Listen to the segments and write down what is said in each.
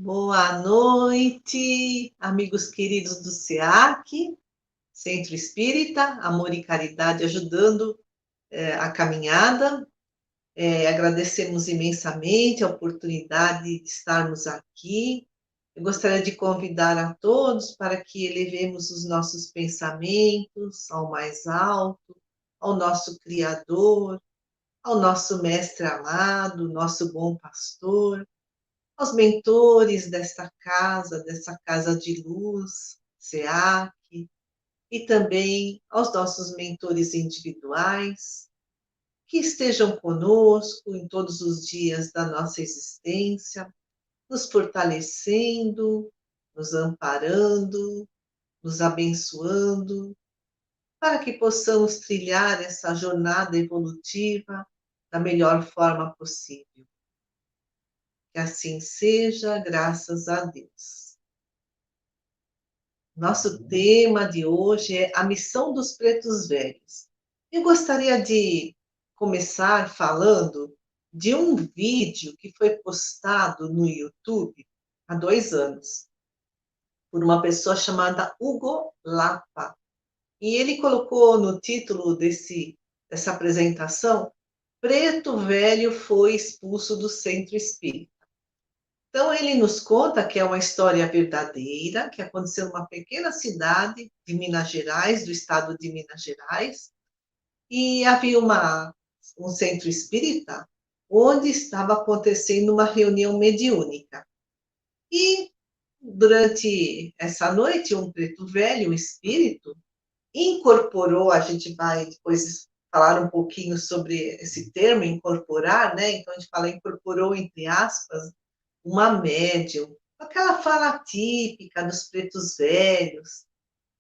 Boa noite, amigos queridos do SEAC, Centro Espírita, Amor e Caridade ajudando a caminhada. Agradecemos imensamente a oportunidade de estarmos aqui. Eu gostaria de convidar a todos para que elevemos os nossos pensamentos ao mais alto, ao nosso Criador, ao nosso Mestre amado, nosso bom pastor, aos mentores dessa casa de luz, SEAC, e também aos nossos mentores individuais, que estejam conosco em todos os dias da nossa existência, nos fortalecendo, nos amparando, nos abençoando, para que possamos trilhar essa jornada evolutiva da melhor forma possível. Que assim seja, graças a Deus. Nosso tema de hoje é a missão dos pretos velhos. Eu gostaria de começar falando de um vídeo que foi postado no YouTube há 2 anos, por uma pessoa chamada Hugo Lapa. E ele colocou no título dessa apresentação: Preto Velho foi expulso do Centro Espírita. Então, ele nos conta que é uma história verdadeira, que aconteceu numa pequena cidade de Minas Gerais, do estado de Minas Gerais, e havia um centro espírita onde estava acontecendo uma reunião mediúnica. E, durante essa noite, um preto velho, um espírito, incorporou, a gente vai depois falar um pouquinho sobre esse termo, incorporar, né? Então, a gente fala incorporou, entre aspas, uma médium, aquela fala típica dos pretos velhos.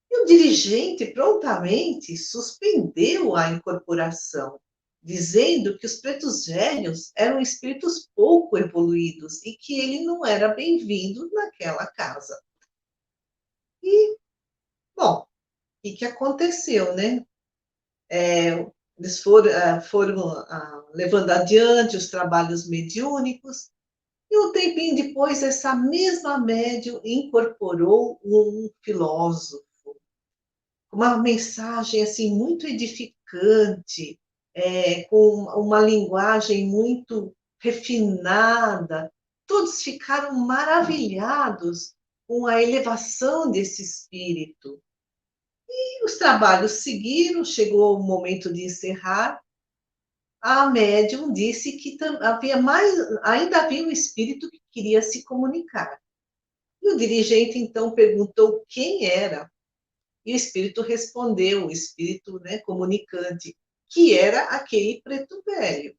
E o dirigente prontamente suspendeu a incorporação, dizendo que os pretos velhos eram espíritos pouco evoluídos e que ele não era bem-vindo naquela casa. E, bom, o que aconteceu, né? Eles foram levando adiante os trabalhos mediúnicos. E um tempinho depois, essa mesma médium incorporou um filósofo, uma mensagem assim muito edificante, com uma linguagem muito refinada. Todos ficaram maravilhados com a elevação desse espírito. E os trabalhos seguiram, chegou o momento de encerrar. A médium disse que ainda havia um espírito que queria se comunicar. E o dirigente, então, perguntou quem era. E o espírito respondeu, o espírito, né, comunicante, que era aquele preto velho.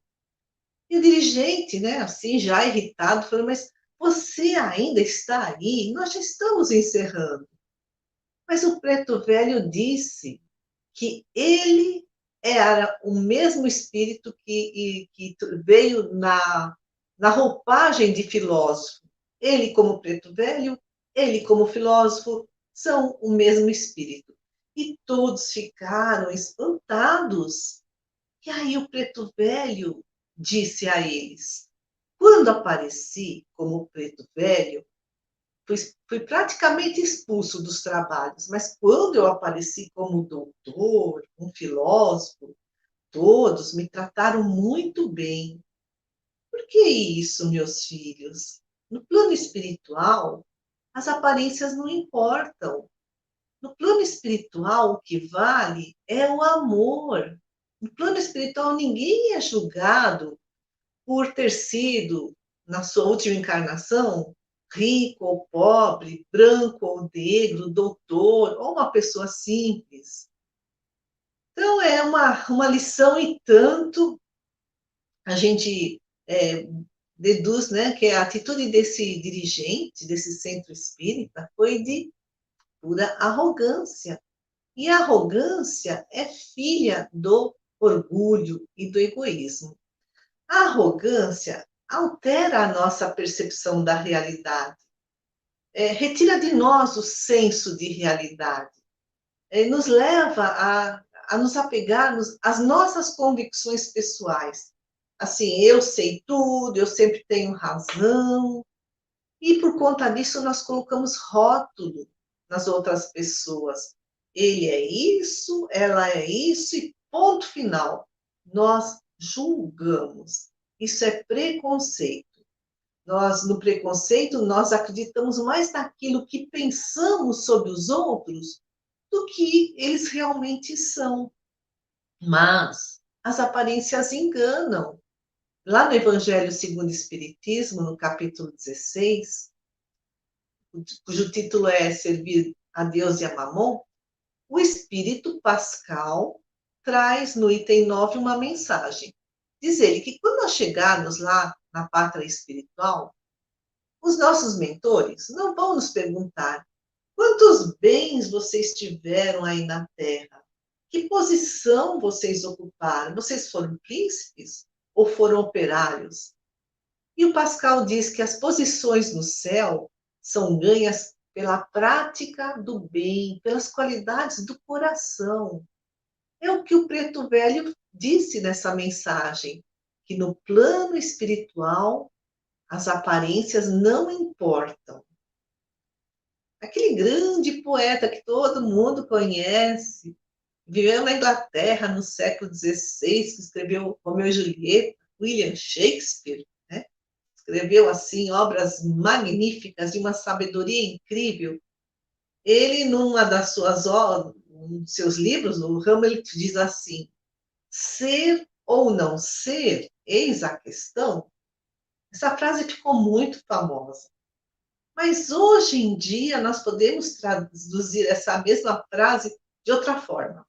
E o dirigente, né, assim, já irritado, falou: mas você ainda está aí? Nós já estamos encerrando. Mas o preto velho disse que ele era o mesmo espírito que veio na roupagem de filósofo. Ele, como preto velho, ele, como filósofo, são o mesmo espírito. E todos ficaram espantados. E aí o preto velho disse a eles: quando apareci como preto velho, fui praticamente expulso dos trabalhos, mas quando eu apareci como doutor, um filósofo, todos me trataram muito bem. Por que isso, meus filhos? No plano espiritual, as aparências não importam. No plano espiritual, o que vale é o amor. No plano espiritual, ninguém é julgado por ter sido, na sua última encarnação, rico ou pobre, branco ou negro, doutor ou uma pessoa simples. Então, é uma lição e tanto. A gente deduz, né, que a atitude desse dirigente, desse centro espírita, foi de pura arrogância. E a arrogância é filha do orgulho e do egoísmo. A arrogância altera a nossa percepção da realidade, retira de nós o senso de realidade, nos leva a nos apegarmos às nossas convicções pessoais. Assim, eu sei tudo, eu sempre tenho razão. E por conta disso, nós colocamos rótulo nas outras pessoas. Ele é isso, ela é isso, e ponto final. Nós julgamos. Isso é preconceito. Nós, no preconceito, nós acreditamos mais naquilo que pensamos sobre os outros do que eles realmente são. Mas as aparências enganam. Lá no Evangelho segundo o Espiritismo, no capítulo 16, cujo título é Servir a Deus e a Mamon, o Espírito Pascal traz no item 9 uma mensagem. Diz ele que quando nós chegarmos lá na pátria espiritual, os nossos mentores não vão nos perguntar quantos bens vocês tiveram aí na Terra, que posição vocês ocuparam, vocês foram príncipes ou foram operários? E o Pascal diz que as posições no céu são ganhas pela prática do bem, pelas qualidades do coração. É o que o Preto Velho disse nessa mensagem, que no plano espiritual as aparências não importam. Aquele grande poeta que todo mundo conhece, viveu na Inglaterra no século XVI, que escreveu Romeu e Julieta, William Shakespeare, né? Escreveu assim obras magníficas de uma sabedoria incrível. Ele, numa das suas um de seus livros, o Hamlet diz assim: ser ou não ser, eis a questão. Essa frase ficou muito famosa. Mas hoje em dia nós podemos traduzir essa mesma frase de outra forma.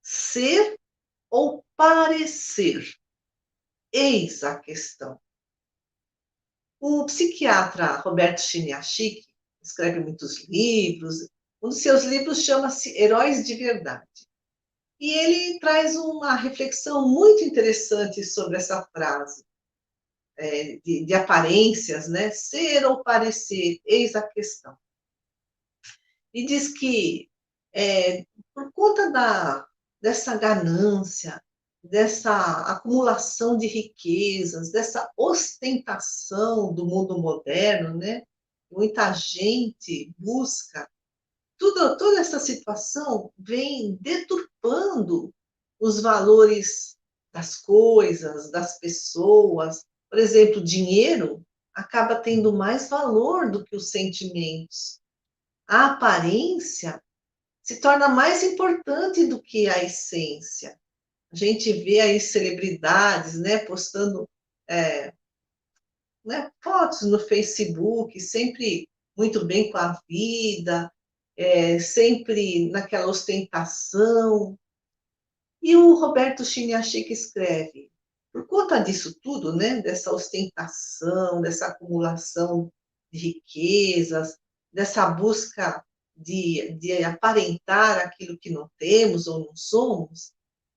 Ser ou parecer, eis a questão. O psiquiatra Roberto Chiniachik escreve muitos livros. Um dos seus livros chama-se Heróis de Verdade. E ele traz uma reflexão muito interessante sobre essa frase de aparências, né? Ser ou parecer, eis a questão. E diz que, por conta dessa ganância, dessa acumulação de riquezas, dessa ostentação do mundo moderno, né? Muita gente busca, toda essa situação vem deturpando os valores das coisas, das pessoas. Por exemplo, dinheiro acaba tendo mais valor do que os sentimentos. A aparência se torna mais importante do que a essência. A gente vê aí celebridades, né, postando né, fotos no Facebook, sempre muito bem com a vida, sempre naquela ostentação. E o Roberto Chiniachik escreve, por conta disso tudo, né, dessa ostentação, dessa acumulação de riquezas, dessa busca de aparentar aquilo que não temos ou não somos,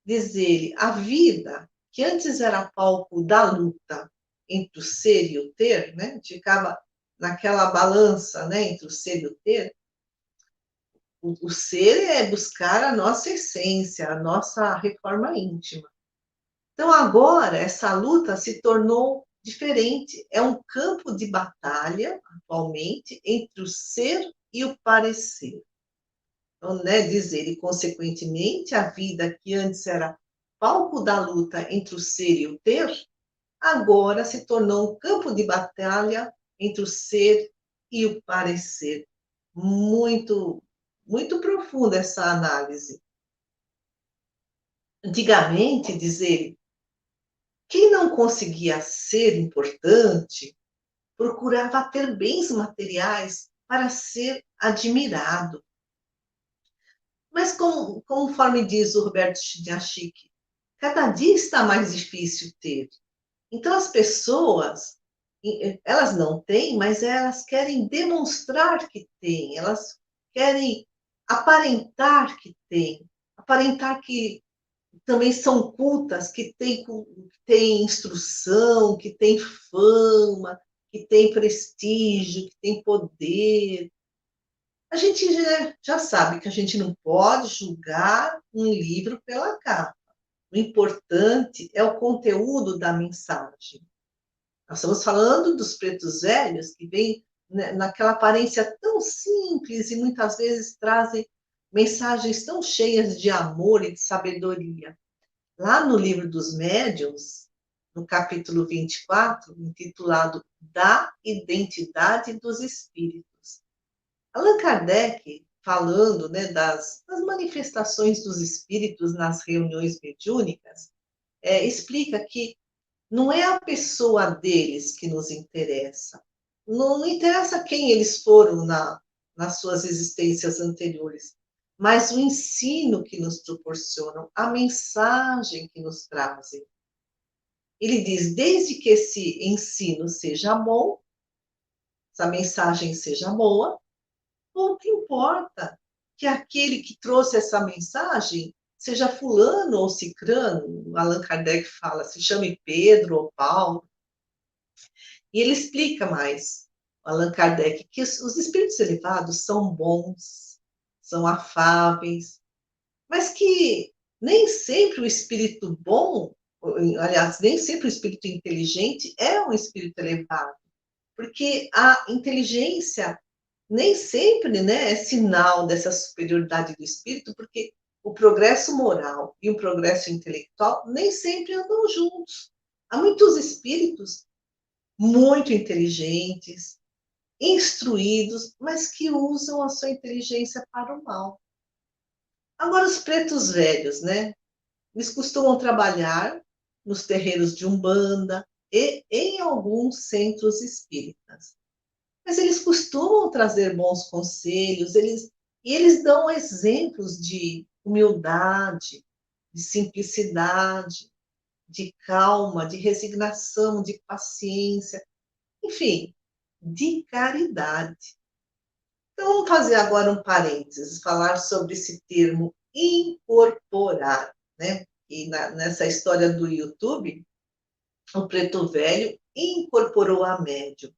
diz ele, a vida, que antes era palco da luta entre o ser e o ter, né, ficava naquela balança, né, entre o ser e o ter, o ser é buscar a nossa essência, a nossa reforma íntima. Então, agora, essa luta se tornou diferente. É um campo de batalha, atualmente, entre o ser e o parecer. Então, né, diz ele, consequentemente, a vida que antes era palco da luta entre o ser e o ter, agora se tornou um campo de batalha entre o ser e o parecer. Muito, muito profunda essa análise. Antigamente, diz ele, quem não conseguia ser importante procurava ter bens materiais para ser admirado. Mas, conforme diz o Roberto Chiniachik, cada dia está mais difícil ter. Então, as pessoas, elas não têm, mas elas querem demonstrar que têm, elas querem aparentar que têm, aparentar que também são cultas, que têm instrução, que têm fama, que têm prestígio, que têm poder. A gente já sabe que a gente não pode julgar um livro pela capa. O importante é o conteúdo da mensagem. Nós estamos falando dos pretos velhos que vêm, né, naquela aparência tão simples e muitas vezes trazem mensagens tão cheias de amor e de sabedoria. Lá no livro dos médiuns, no capítulo 24, intitulado Da Identidade dos Espíritos, Allan Kardec, falando, né, das manifestações dos espíritos nas reuniões mediúnicas, explica que não é a pessoa deles que nos interessa. Não interessa quem eles foram nas suas existências anteriores, mas o ensino que nos proporcionam, a mensagem que nos trazem. Ele diz, desde que esse ensino seja bom, essa mensagem seja boa, pouco importa que aquele que trouxe essa mensagem seja fulano ou cicrano, Allan Kardec fala, se chame Pedro ou Paulo. E ele explica mais, Allan Kardec, que os espíritos elevados são bons, são afáveis, mas que nem sempre o espírito bom, aliás, nem sempre o espírito inteligente é um espírito elevado, porque a inteligência nem sempre, né, é sinal dessa superioridade do espírito, porque o progresso moral e o progresso intelectual nem sempre andam juntos. Há muitos espíritos muito inteligentes, instruídos, mas que usam a sua inteligência para o mal. Agora, os pretos velhos, né? Eles costumam trabalhar nos terreiros de Umbanda e em alguns centros espíritas. Mas eles costumam trazer bons conselhos, eles dão exemplos de humildade, de simplicidade, de calma, de resignação, de paciência, enfim, de caridade. Então, vamos fazer agora um parênteses, falar sobre esse termo incorporar, né? E nessa história do YouTube, o preto velho incorporou a médium.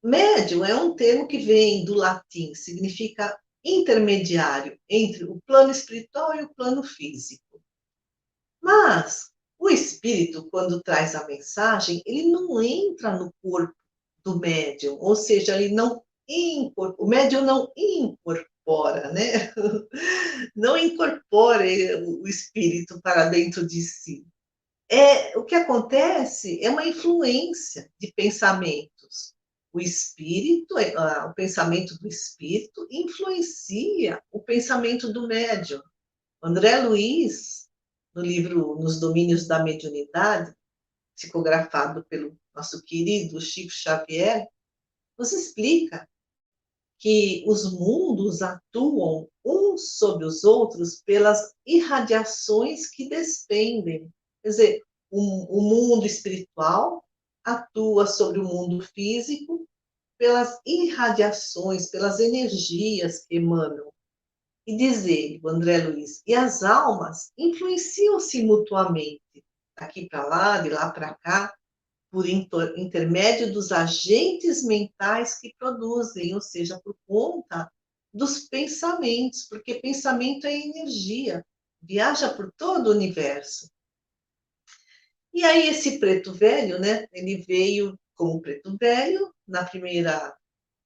Médium é um termo que vem do latim, significa intermediário entre o plano espiritual e o plano físico. Mas o espírito, quando traz a mensagem, ele não entra no corpo do médium, ou seja, ele não o médium não incorpora, né? Não incorpora o espírito para dentro de si. O que acontece é uma influência de pensamentos. O espírito, o pensamento do espírito influencia o pensamento do médium. André Luiz, no livro Nos Domínios da Mediunidade, psicografado pelo nosso querido Chico Xavier, nos explica que os mundos atuam uns sobre os outros pelas irradiações que despendem. Quer dizer, o mundo espiritual atua sobre o mundo físico pelas irradiações, pelas energias que emanam. E diz ele, o André Luiz, e as almas influenciam-se mutuamente, daqui para lá, de lá para cá, por intermédio dos agentes mentais que produzem, ou seja, por conta dos pensamentos, porque pensamento é energia, viaja por todo o universo. E aí esse preto velho, né, ele veio como preto velho na primeira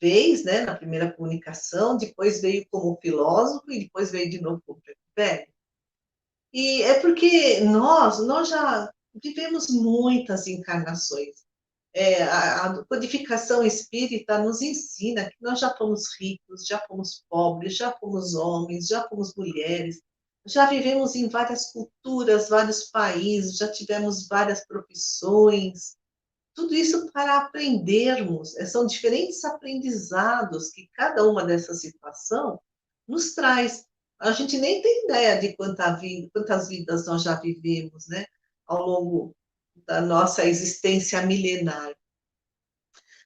vez, né, na primeira comunicação, depois veio como filósofo e depois veio de novo como preto velho. E é porque nós já vivemos muitas encarnações. A codificação espírita nos ensina que nós já fomos ricos, já fomos pobres, já fomos homens, já fomos mulheres, já vivemos em várias culturas, vários países, já tivemos várias profissões. Tudo isso para aprendermos. São diferentes aprendizados que cada uma dessa situação nos traz. A gente nem tem ideia de quantas vidas nós já vivemos, né, ao longo da nossa existência milenar.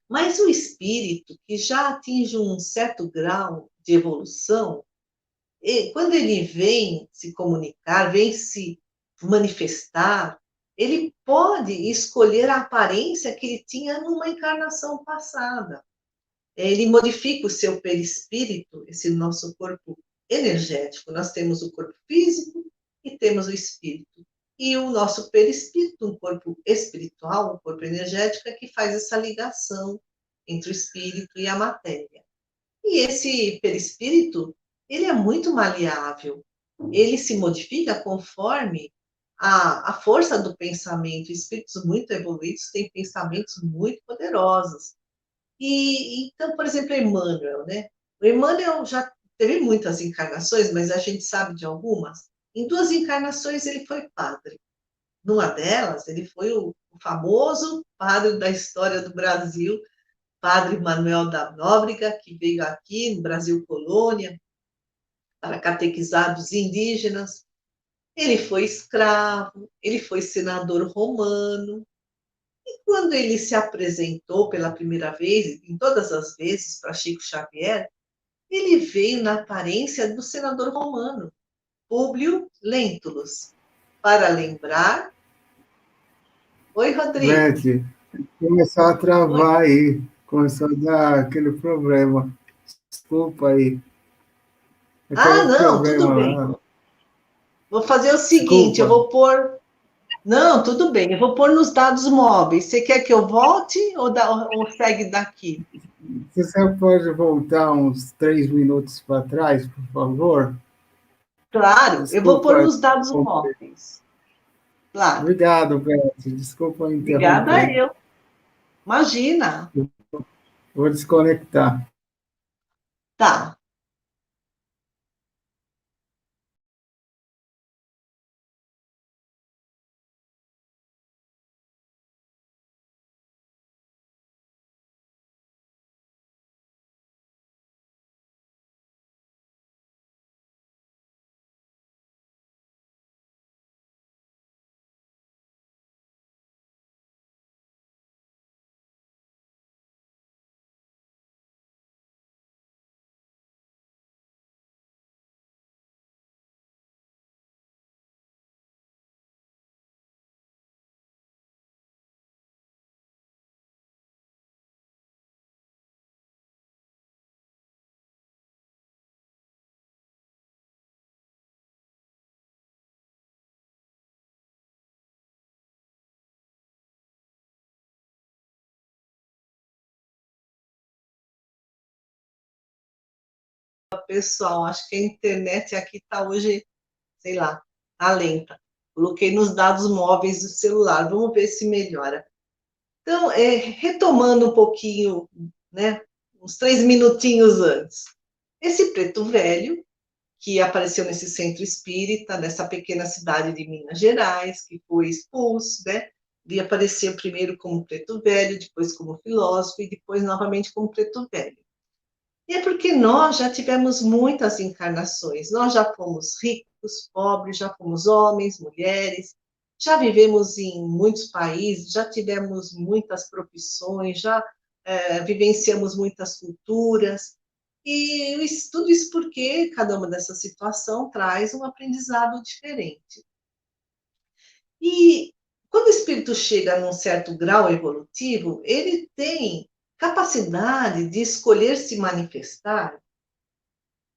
Mas o espírito, que já atinge um certo grau de evolução, quando ele vem se comunicar, vem se manifestar, ele pode escolher a aparência que ele tinha numa encarnação passada. Ele modifica o seu perispírito, esse nosso corpo energético. Nós temos o corpo físico e temos o espírito. e o nosso perispírito, um corpo espiritual, um corpo energético, é que faz essa ligação entre o espírito e a matéria. E esse perispírito, ele é muito maleável, ele se modifica conforme a força do pensamento. Espíritos muito evoluídos têm pensamentos muito poderosos. Então, por exemplo, Emmanuel, né? O Emmanuel já teve muitas encarnações, mas a gente sabe de algumas. Em 2 encarnações ele foi padre. Numa delas, ele foi o famoso padre da história do Brasil, Padre Manuel da Nóbrega, que veio aqui no Brasil Colônia para catequizar os indígenas. Ele foi escravo, ele foi senador romano. E quando ele se apresentou pela primeira vez, em todas as vezes, para Chico Xavier, ele veio na aparência do senador romano, Públio Lentulus, para lembrar. Oi, Rodrigo. Beth, começou a Oi? travar aí, começou a dar aquele problema. Desculpa aí, Ah, aquele não, tudo problema bem. lá. Vou fazer o seguinte, eu Desculpa. vou pôr. Não, tudo bem, eu vou pôr nos dados móveis. Você quer que eu volte ou segue daqui? Você pode voltar uns 3 minutos para trás, por favor? Claro, eu vou pôr Desculpa nos dados interromper. móveis. Claro. Obrigado, Beth. Desculpa Obrigada interromper. eu. Imagina. Vou desconectar. Tá. Pessoal, acho que a internet aqui está hoje, sei lá, tá lenta. Coloquei nos dados móveis do celular. Vamos ver se melhora. Então, retomando um pouquinho, né, uns 3 minutinhos antes. Esse preto velho, que apareceu nesse centro espírita, nessa pequena cidade de Minas Gerais, que foi expulso, né? Ele apareceu primeiro como preto velho, depois como filósofo e depois novamente como preto velho. E é porque nós já tivemos muitas encarnações, nós já fomos ricos, pobres, já fomos homens, mulheres, já vivemos em muitos países, já tivemos muitas profissões, já vivenciamos muitas culturas, e tudo isso porque cada uma dessas situações traz um aprendizado diferente. E quando o espírito chega num certo grau evolutivo, ele tem capacidade de escolher se manifestar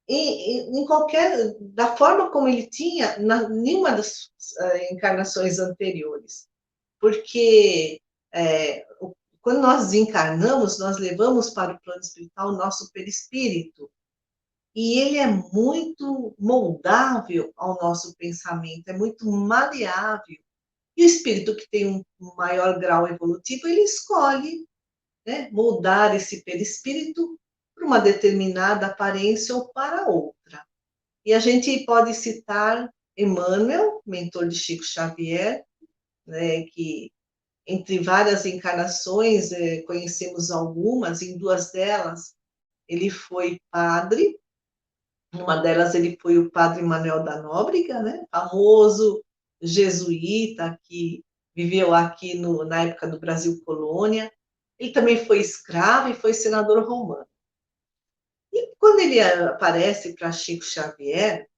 em qualquer, da forma como ele tinha na nenhuma das encarnações anteriores, porque quando nós desencarnamos, nós levamos para o plano espiritual o nosso perispírito, e ele é muito moldável ao nosso pensamento, é muito maleável. E o espírito que tem um maior grau evolutivo, ele escolhe, né, moldar esse perispírito para uma determinada aparência ou para outra. E a gente pode citar Emmanuel, mentor de Chico Xavier, né, que entre várias encarnações, conhecemos algumas, em 2 delas ele foi padre, numa delas ele foi o padre Manuel da Nóbrega, né, famoso jesuíta que viveu aqui na época do Brasil Colônia. Ele também foi escravo e foi senador romano. E quando ele aparece para Chico Xavier,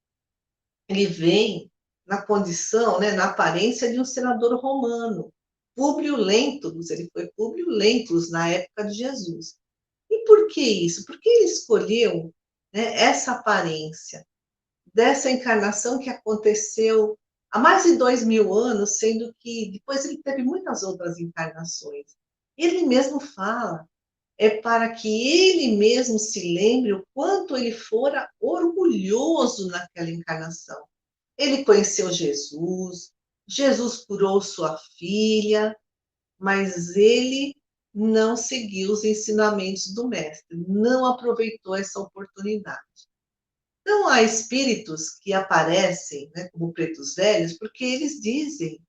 ele vem na condição, né, na aparência de um senador romano, Públio Lentulus, ele foi Públio Lentulus na época de Jesus. E por que isso? Porque ele escolheu, né, essa aparência dessa encarnação que aconteceu há mais de 2.000 anos, sendo que depois ele teve muitas outras encarnações. Ele mesmo fala, é para que ele mesmo se lembre o quanto ele fora orgulhoso naquela encarnação. Ele conheceu Jesus, Jesus curou sua filha, mas ele não seguiu os ensinamentos do mestre, não aproveitou essa oportunidade. Então, há espíritos que aparecem, né, como pretos velhos, porque eles dizem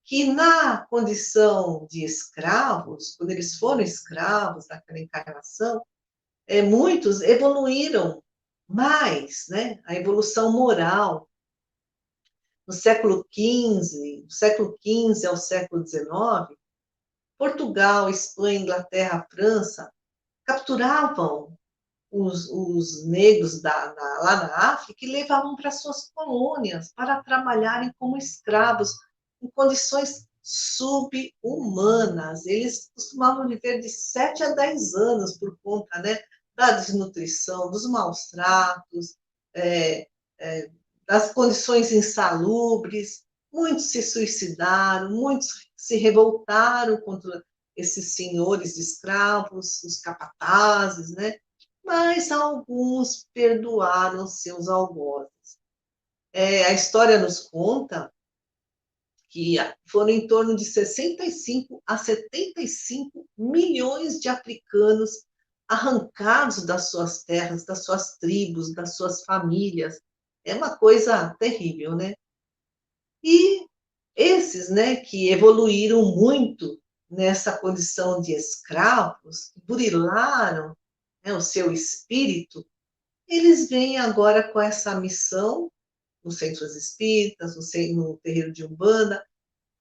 que na condição de escravos, quando eles foram escravos naquela encarnação, muitos evoluíram mais, né? A evolução moral. No século XV, do século XV ao século XIX, Portugal, Espanha, Inglaterra, França capturavam os negros lá na África e levavam para suas colônias para trabalharem como escravos em condições subhumanas. Eles costumavam viver de 7 a 10 anos por conta, né, da desnutrição, dos maus tratos, é, é, das condições insalubres. Muitos se suicidaram, muitos se revoltaram contra esses senhores de escravos, os capatazes, né? Mas alguns perdoaram seus algozes. A história nos conta que foram em torno de 65 a 75 milhões de africanos arrancados das suas terras, das suas tribos, das suas famílias. É uma coisa terrível, né? E esses, né, que evoluíram muito nessa condição de escravos, burilaram, né, o seu espírito, eles vêm agora com essa missão nos centros espíritas, no terreiro de Umbanda,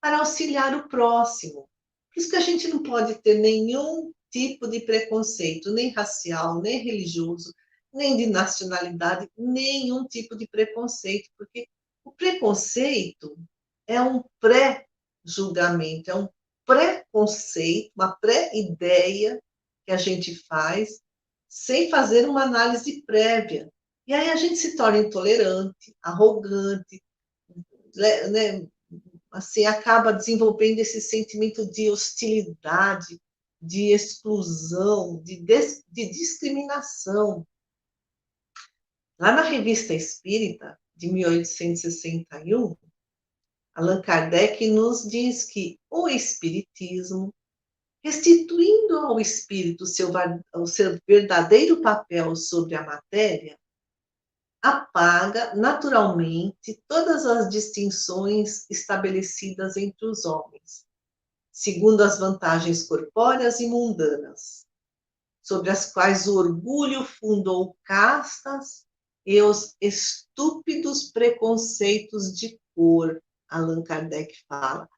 para auxiliar o próximo. Por isso que a gente não pode ter nenhum tipo de preconceito, nem racial, nem religioso, nem de nacionalidade, nenhum tipo de preconceito, porque o preconceito é um pré-julgamento, é um preconceito, uma pré-ideia que a gente faz sem fazer uma análise prévia. E aí a gente se torna intolerante, arrogante, né, assim, acaba desenvolvendo esse sentimento de hostilidade, de exclusão, de discriminação. Lá na Revista Espírita, de 1861, Allan Kardec nos diz que o Espiritismo, restituindo ao espírito o seu verdadeiro papel sobre a matéria, apaga naturalmente todas as distinções estabelecidas entre os homens, segundo as vantagens corpóreas e mundanas, sobre as quais o orgulho fundou castas e os estúpidos preconceitos de cor, Allan Kardec fala.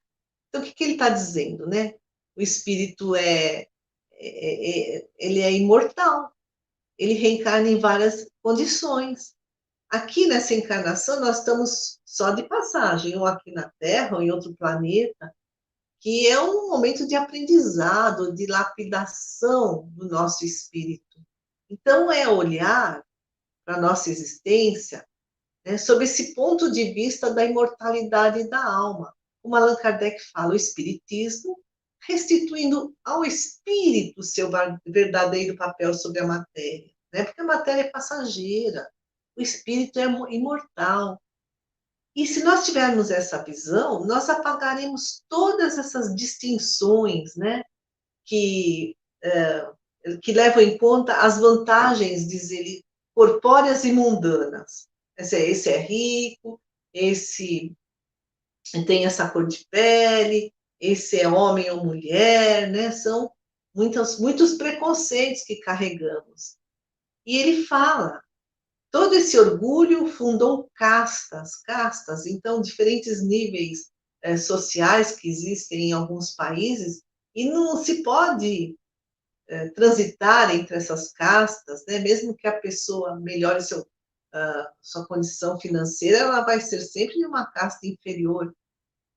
Então, o que ele está dizendo, né? O espírito ele é imortal, ele reencarna em várias condições. Aqui nessa encarnação, nós estamos só de passagem, ou aqui na Terra, ou em outro planeta, que é um momento de aprendizado, de lapidação do nosso espírito. Então, é olhar para a nossa existência, né, sob esse ponto de vista da imortalidade da alma. Como Allan Kardec fala, o Espiritismo restituindo ao espírito seu verdadeiro papel sobre a matéria, né? Porque a matéria é passageira, o espírito é imortal. E se nós tivermos essa visão, nós apagaremos todas essas distinções, né, que, que levam em conta as vantagens, diz ele, corpóreas e mundanas. Esse é rico, esse tem essa cor de pele, esse é homem ou mulher, né? São muitos preconceitos que carregamos. E ele fala, todo esse orgulho fundou castas, então diferentes níveis sociais que existem em alguns países, e não se pode transitar entre essas castas, né? Mesmo que a pessoa melhore sua condição financeira, ela vai ser sempre de uma casta inferior.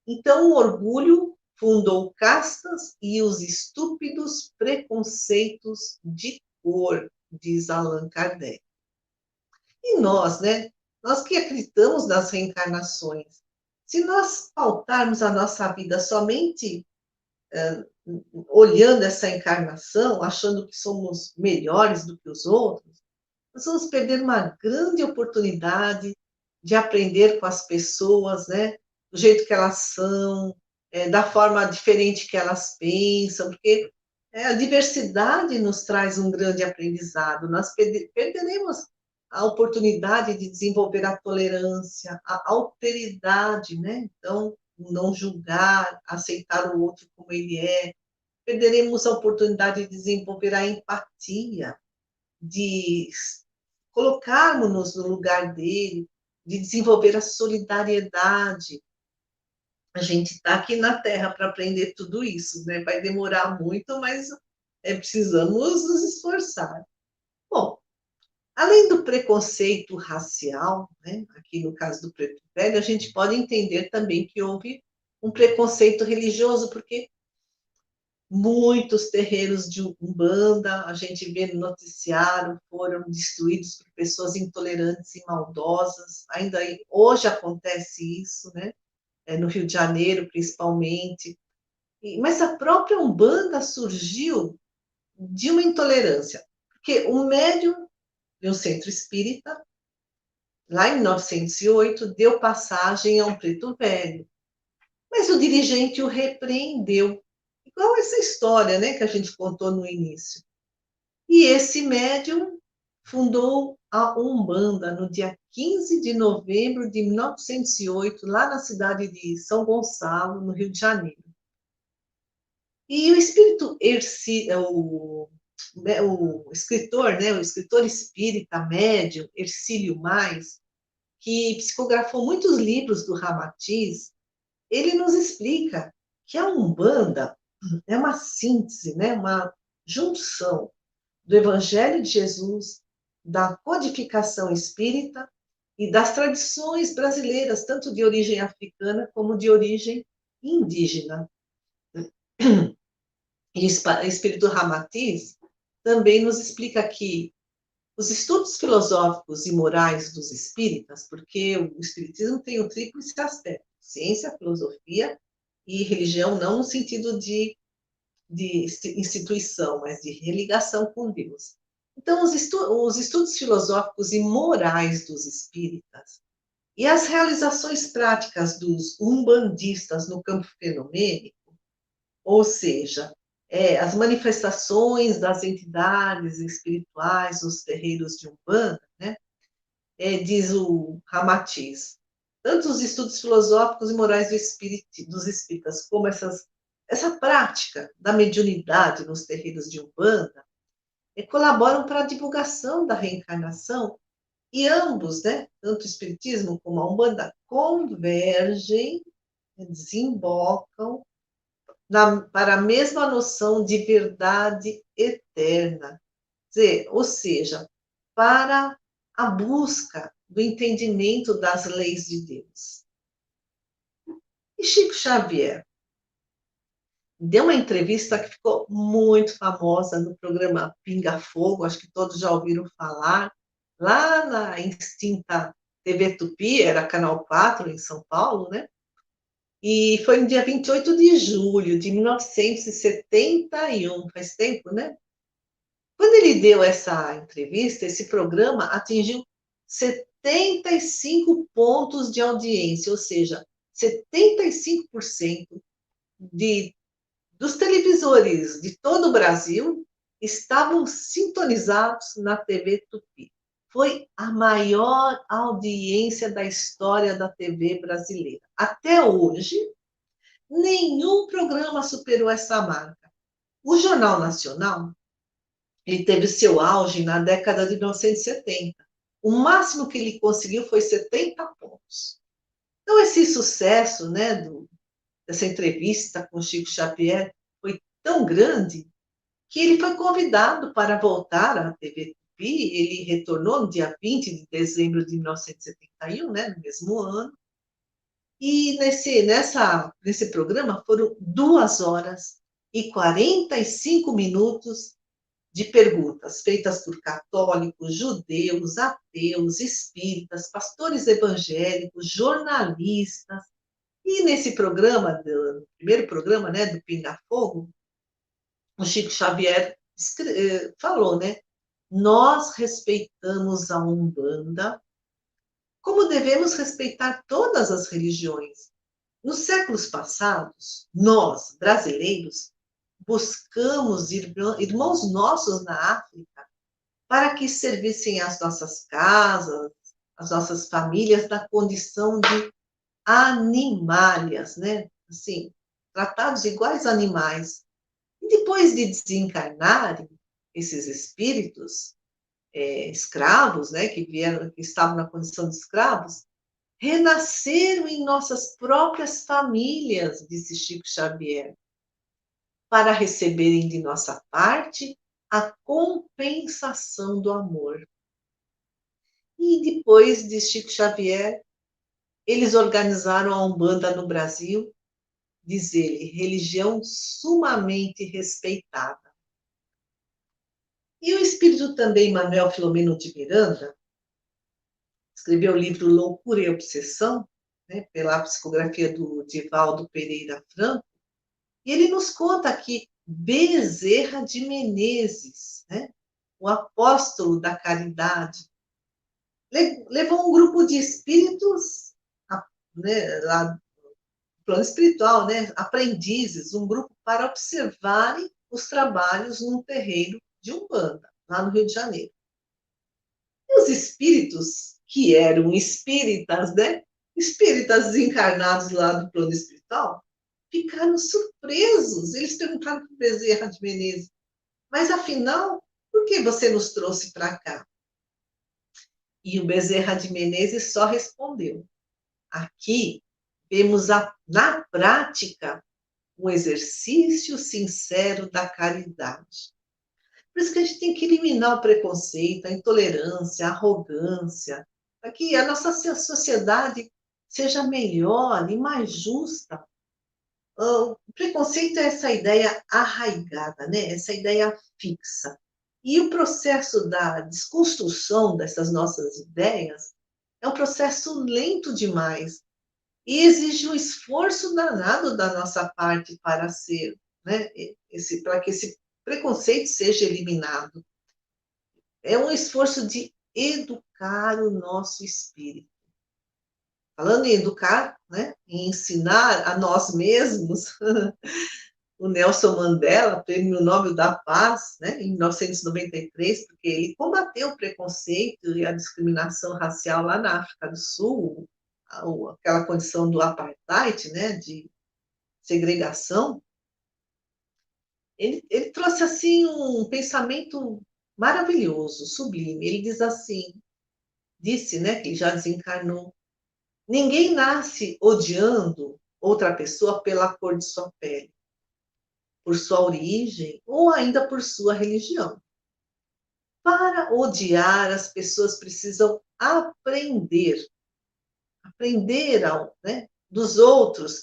Então, o orgulho fundou castas e os estúpidos preconceitos de cor, diz Allan Kardec. E nós, né? Nós que acreditamos nas reencarnações, Se nós pautarmos a nossa vida somente olhando essa encarnação, achando que somos melhores do que os outros, nós vamos perder uma grande oportunidade de aprender com as pessoas, né? Do jeito que elas são, da forma diferente que elas pensam, porque a diversidade nos traz um grande aprendizado. Nós perderemos a oportunidade de desenvolver a tolerância, a alteridade, né? Então, não julgar, aceitar o outro como ele é. Perderemos a oportunidade de desenvolver a empatia, de colocarmos-nos no lugar dele, de desenvolver a solidariedade. A gente está aqui na Terra para aprender tudo isso, né? Vai demorar muito, mas precisamos nos esforçar. Bom, além do preconceito racial, né? Aqui no caso do preto velho, a gente pode entender também que houve um preconceito religioso, porque muitos terreiros de Umbanda, a gente vê no noticiário, foram destruídos por pessoas intolerantes e maldosas. Ainda hoje acontece isso, né? No Rio de Janeiro, principalmente. Mas a própria Umbanda surgiu de uma intolerância, porque um médium de um centro espírita, lá em 1908, deu passagem a um preto velho, mas o dirigente o repreendeu. Igual essa história, né, que a gente contou no início. E esse médium fundou a Umbanda no dia 15 de novembro de 1908, lá na cidade de São Gonçalo, no Rio de Janeiro. E o espírito o escritor, né, o escritor espírita médium Hercílio Mais, que psicografou muitos livros do Ramatiz, ele nos explica que a Umbanda é uma síntese, né, uma junção do Evangelho de Jesus, da codificação espírita e das tradições brasileiras, tanto de origem africana como de origem indígena. E o Espírito Ramatiz também nos explica que os estudos filosóficos e morais dos espíritas, porque o espiritismo tem o tríplice aspecto, ciência, filosofia e religião, não no sentido de instituição, mas de religação com Deus. Então, os estudos filosóficos e morais dos espíritas e as realizações práticas dos umbandistas no campo fenomênico, ou seja, as manifestações das entidades espirituais nos terreiros de Umbanda, né? Diz o Ramatiz, tanto os estudos filosóficos e morais dos espíritas, como essa prática da mediunidade nos terreiros de Umbanda, colaboram para a divulgação da reencarnação, e ambos, né, tanto o espiritismo como a Umbanda, convergem, desembocam para a mesma noção de verdade eterna, ou seja, para a busca do entendimento das leis de Deus. E Chico Xavier deu uma entrevista que ficou muito famosa no programa Pinga Fogo, acho que todos já ouviram falar, lá na extinta TV Tupi, era Canal 4 em São Paulo, né? E foi no dia 28 de julho de 1971, faz tempo, né? Quando ele deu essa entrevista, esse programa atingiu 75 pontos de audiência, ou seja, 75% dos televisores de todo o Brasil estavam sintonizados na TV Tupi. Foi a maior audiência da história da TV brasileira. Até hoje, nenhum programa superou essa marca. O Jornal Nacional, ele teve seu auge na década de 1970. O máximo que ele conseguiu foi 70 pontos. Então, esse sucesso, né, dessa entrevista com Chico Xavier foi tão grande que ele foi convidado para voltar à TV Tupi. Ele retornou no dia 20 de dezembro de 1971, né, no mesmo ano. E nesse programa foram 2 horas e 45 minutos de perguntas feitas por católicos, judeus, ateus, espíritas, pastores evangélicos, jornalistas. E nesse programa, do primeiro programa, né, do Pinga Fogo, o Chico Xavier falou, né? Nós respeitamos a Umbanda como devemos respeitar todas as religiões. Nos séculos passados, nós, brasileiros, buscamos irmãos nossos na África para que servissem as nossas casas, as nossas famílias na condição de animálias, né? Assim, tratados iguais a animais. E depois de desencarnarem esses espíritos escravos, né, que vieram, que estavam na condição de escravos, renasceram em nossas próprias famílias, disse Chico Xavier, para receberem de nossa parte a compensação do amor. E depois de Chico Xavier, eles organizaram a Umbanda no Brasil, diz ele, religião sumamente respeitada. E o espírito também, Manuel Filomeno de Miranda, escreveu o livro Loucura e Obsessão, né, pela psicografia do Divaldo Pereira Franco, e ele nos conta que Bezerra de Menezes, né, o apóstolo da caridade, levou um grupo de espíritos, né, lá no plano espiritual, né, aprendizes, um grupo para observarem os trabalhos num terreiro de Umbanda, lá no Rio de Janeiro. E os espíritos, que eram espíritas, né, espíritas desencarnados lá do plano espiritual, ficaram surpresos. Eles perguntaram para o Bezerra de Menezes, mas afinal, por que você nos trouxe para cá? E o Bezerra de Menezes só respondeu, aqui vemos na prática um exercício sincero da caridade. Por isso que a gente tem que eliminar o preconceito, a intolerância, a arrogância, para que a nossa sociedade seja melhor e mais justa. O preconceito é essa ideia arraigada, né? Essa ideia fixa. E o processo da desconstrução dessas nossas ideias é um processo lento demais e exige um esforço danado da nossa parte para ser, né? Para que esse preconceito seja eliminado. É um esforço de educar o nosso espírito. Falando em educar, né, em ensinar a nós mesmos, o Nelson Mandela, Prêmio Nobel da Paz, né, em 1993, porque ele combateu o preconceito e a discriminação racial lá na África do Sul, aquela condição do apartheid, né, de segregação. Ele trouxe assim um pensamento maravilhoso, sublime. Ele diz assim, disse, né, que já desencarnou, ninguém nasce odiando outra pessoa pela cor de sua pele, por sua origem ou ainda por sua religião. Para odiar, as pessoas precisam aprender né, dos outros,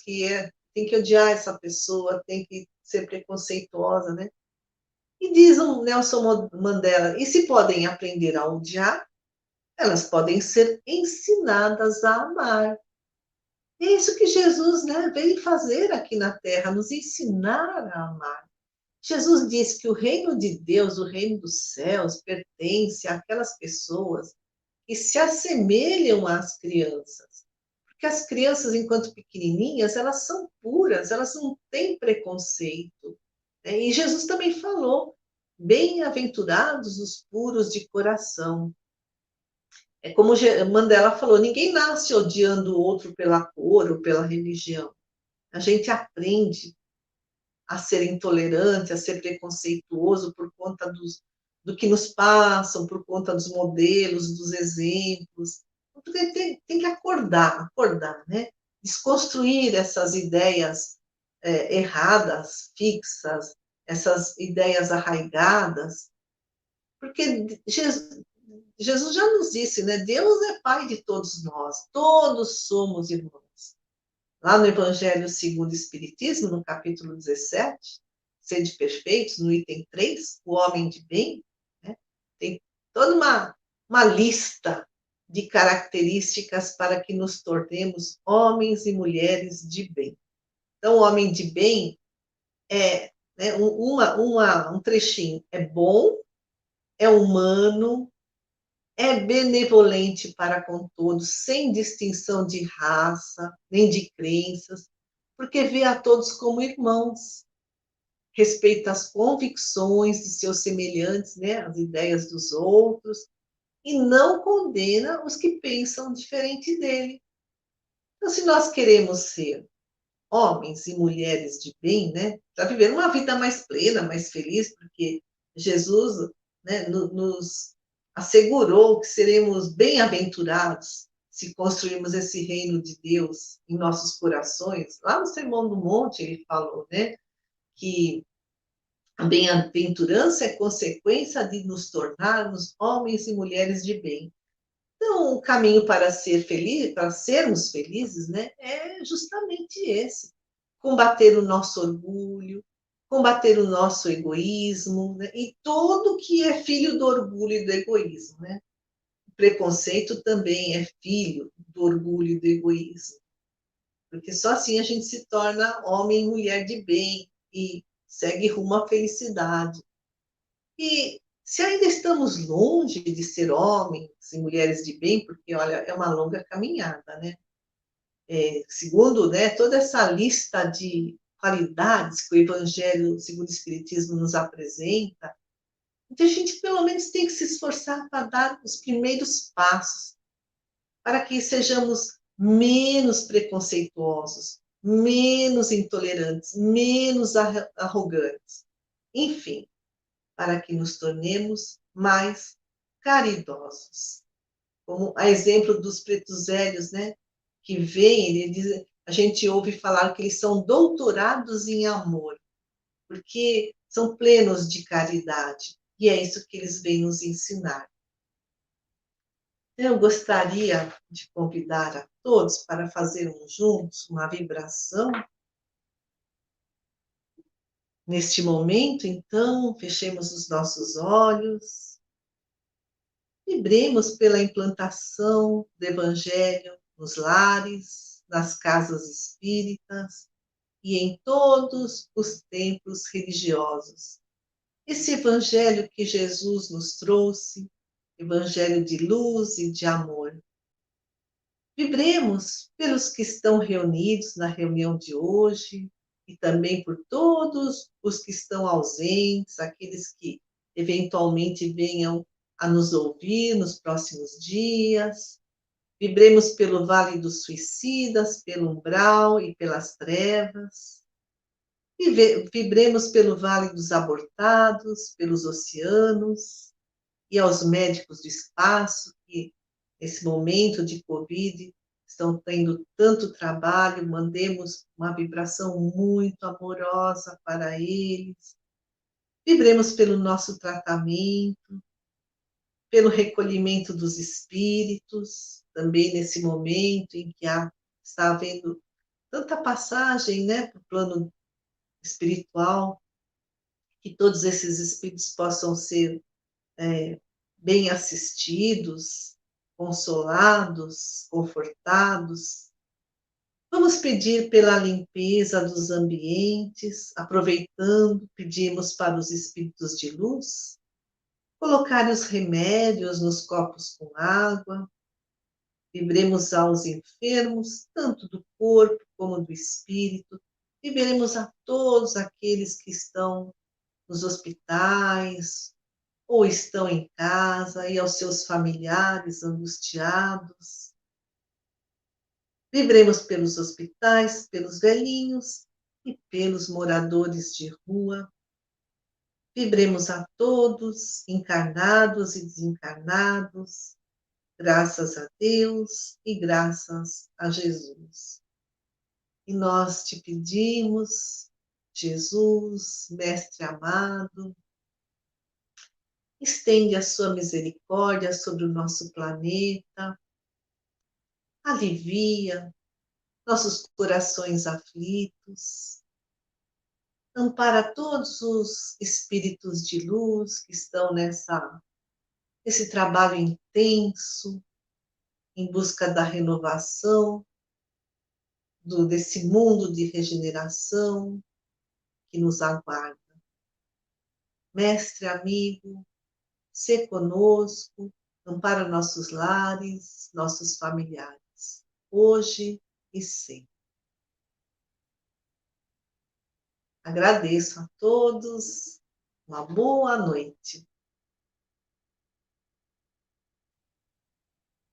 tem que odiar essa pessoa, tem que ser preconceituosa, né? E diz o Nelson Mandela, e se podem aprender a odiar, elas podem ser ensinadas a amar. É isso que Jesus, né, veio fazer aqui na Terra, nos ensinar a amar. Jesus disse que o reino de Deus, o reino dos céus, pertence àquelas pessoas que se assemelham às crianças. Porque as crianças, enquanto pequenininhas, elas são puras, elas não têm preconceito. Né? E Jesus também falou, bem-aventurados os puros de coração. É como Mandela falou, ninguém nasce odiando o outro pela cor ou pela religião. A gente aprende a ser intolerante, a ser preconceituoso por conta do que nos passam, por conta dos modelos, dos exemplos. Porque tem que acordar, né? Desconstruir essas ideias erradas, fixas, essas ideias arraigadas, porque Jesus já nos disse, né? Deus é Pai de todos nós, todos somos irmãos. Lá no Evangelho segundo o Espiritismo, no capítulo 17, Sede Perfeitos, no item 3, o homem de bem, né? Tem toda uma lista de características para que nos tornemos homens e mulheres de bem. Então, o homem de bem é, né, um trechinho, é bom, é humano, é benevolente para com todos, sem distinção de raça, nem de crenças, porque vê a todos como irmãos, respeita as convicções de seus semelhantes, né, as ideias dos outros, e não condena os que pensam diferente dele. Então, se nós queremos ser homens e mulheres de bem, né, para viver uma vida mais plena, mais feliz, porque Jesus, né, nos assegurou que seremos bem-aventurados se construirmos esse reino de Deus em nossos corações. Lá no Sermão do Monte ele falou, né, que a bem-aventurança é consequência de nos tornarmos homens e mulheres de bem. Então, o caminho para ser feliz, para sermos felizes, né, é justamente esse: combater o nosso orgulho, combater o nosso egoísmo, né, e tudo que é filho do orgulho e do egoísmo, né? O preconceito também é filho do orgulho e do egoísmo, porque só assim a gente se torna homem e mulher de bem e segue rumo à felicidade. E se ainda estamos longe de ser homens e mulheres de bem, porque, olha, é uma longa caminhada, né? Segundo, né, toda essa lista de qualidades que o Evangelho, segundo o Espiritismo, nos apresenta, então a gente, pelo menos, tem que se esforçar para dar os primeiros passos, para que sejamos menos preconceituosos, menos intolerantes, menos arrogantes. Enfim, para que nos tornemos mais caridosos. Como a exemplo dos pretos velhos, né? Que vêm, ele diz, a gente ouve falar que eles são doutorados em amor, porque são plenos de caridade. E é isso que eles vêm nos ensinar. Eu gostaria de convidar a todos para fazermos juntos uma vibração. Neste momento, então, fechemos os nossos olhos. Vibremos pela implantação do Evangelho nos lares, nas casas espíritas e em todos os templos religiosos. Esse Evangelho que Jesus nos trouxe, Evangelho de luz e de amor. Vibremos pelos que estão reunidos na reunião de hoje e também por todos os que estão ausentes, aqueles que eventualmente venham a nos ouvir nos próximos dias. Vibremos pelo vale dos suicidas, pelo umbral e pelas trevas. Vibremos pelo vale dos abortados, pelos oceanos e aos médicos do espaço que, nesse momento de Covid, estão tendo tanto trabalho. Mandemos uma vibração muito amorosa para eles. Vibremos pelo nosso tratamento, pelo recolhimento dos espíritos, também nesse momento em que está havendo tanta passagem, né, para o plano espiritual, que todos esses espíritos possam ser bem assistidos, consolados, confortados. Vamos pedir pela limpeza dos ambientes, aproveitando, pedimos para os espíritos de luz colocarem os remédios nos copos com água. Vibremos aos enfermos, tanto do corpo como do espírito. Vibremos a todos aqueles que estão nos hospitais ou estão em casa e aos seus familiares angustiados. Vibremos pelos hospitais, pelos velhinhos e pelos moradores de rua. Vibremos a todos, encarnados e desencarnados, graças a Deus e graças a Jesus. E nós te pedimos, Jesus, Mestre amado, estende a sua misericórdia sobre o nosso planeta, alivia nossos corações aflitos, ampara todos os espíritos de luz que estão nesse trabalho intenso, em busca da renovação, desse mundo de regeneração que nos aguarda. Mestre amigo, sê conosco, ampara nossos lares, nossos familiares, hoje e sempre. Agradeço a todos, uma boa noite.